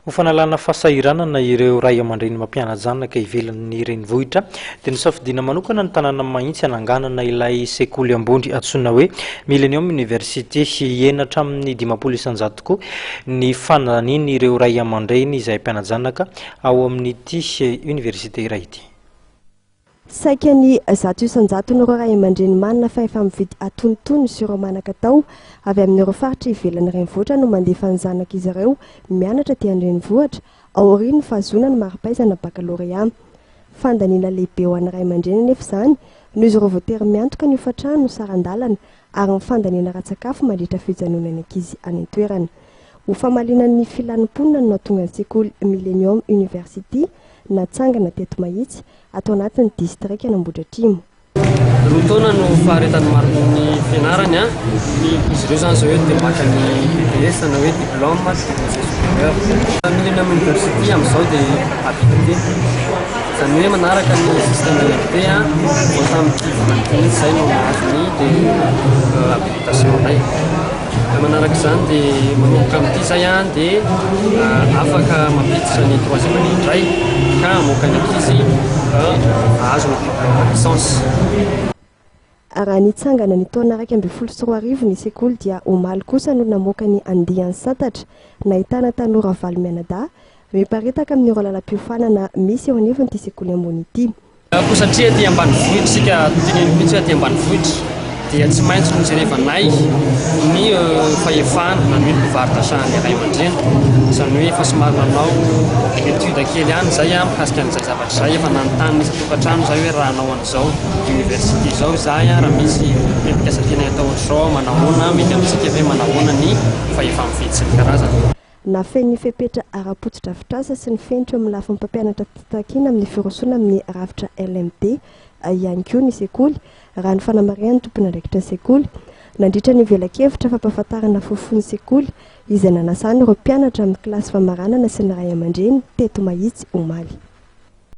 Ho fanalana fahasahiranana ireo ray aman-dreny mampiana-janaka ivelan'ny renivohitra dia nosafidina manokana ny tanàna Mahitsy hananganana ilay sekoly ambony antsoina hoe Millénium University enatra amin'ny 500 tokoa ny fananany ireo ray aman-dreny izay mpiana-janaka ao amin'ity université iray ity. Saika ny 100 n'ireo ray aman-dreny manana fa mividy atonotony sy ireo manan-katao avy amin'ireo faritra ivelan'ny renivohitra no mandefa ny zanaka izy ireo mianatra dia renivohitra aorian'ny fahazonany mari-pahaizana baccalauréat. Fandaniana lehibe ho an'ny ray aman-dreny nefa izany noho izy ireo voatery miantoka ny hofatrano sarandalana ary ny fandaniana ratsakafo mandritra fijanonany ankizy any an-toerana. Ho famalinan'ny filanimponina no nahatonga ny sekoly Millénium University natsangana teto Mahitsy atao anatin'ny district Anambohidratrimo. Taona no faharetan'ny maro ny fianarany izy ireo zany zao hoe dia maka ny BTS na hoe diplôme supérieur. Millénium University amin'izao dia habilité izany hoe manaraka ny système de l'IVT tamin'ny izay no azony dia habilitation nay. Manaraka izany dia manomboka amin'ity izay dia afaka mampiditra ny 3e année indray ka hamoaka ny ankizy azo ny diplôme licence. Raha nitsangana ny taona 2024 ny sekoly dia omaly kosa no namoaka ny andiany santatra nahitana tanora valo mianadahy miparitaka amin'ireo lalam-piofanana misy eo anivon'ity sekoly ambony ity. Koa satria aty ambanivohitra sika teneny mihitsy aty ambanivohitra dia tsy maintsy no jerevanay ny fahefana na ny hoe mpivaritasan'ny ray aman-dreny izany hoe efa somary nanao étude kely ihany zay mikasika an'izay zavatra izay efa nanontany misy tokantrano zay hoe raha hanao an'izao université izao zay raha misy mpiasa tena atao ohatr'izao manahoana mety amintsika hoe manahoana ny fahefa-mividy sy ny karazany. Nafen'ny fepetra ara-potsitra fitrasa sy ny fenitra amin'ny lafin'ny mpampianatra tatakina amin'ny firosoana amin'ny rafitra LMD ihany koa ny sekoly raha ny fanamarian'ny tompon'andraikitra ny sekoly nandritra ny velakevitra fampahafantarana fofon'ny sekoly izay nanasana ireo mpianatra amin'ny kilasy famaranana sy ny ray aman-dreny teto Mahitsy omaly.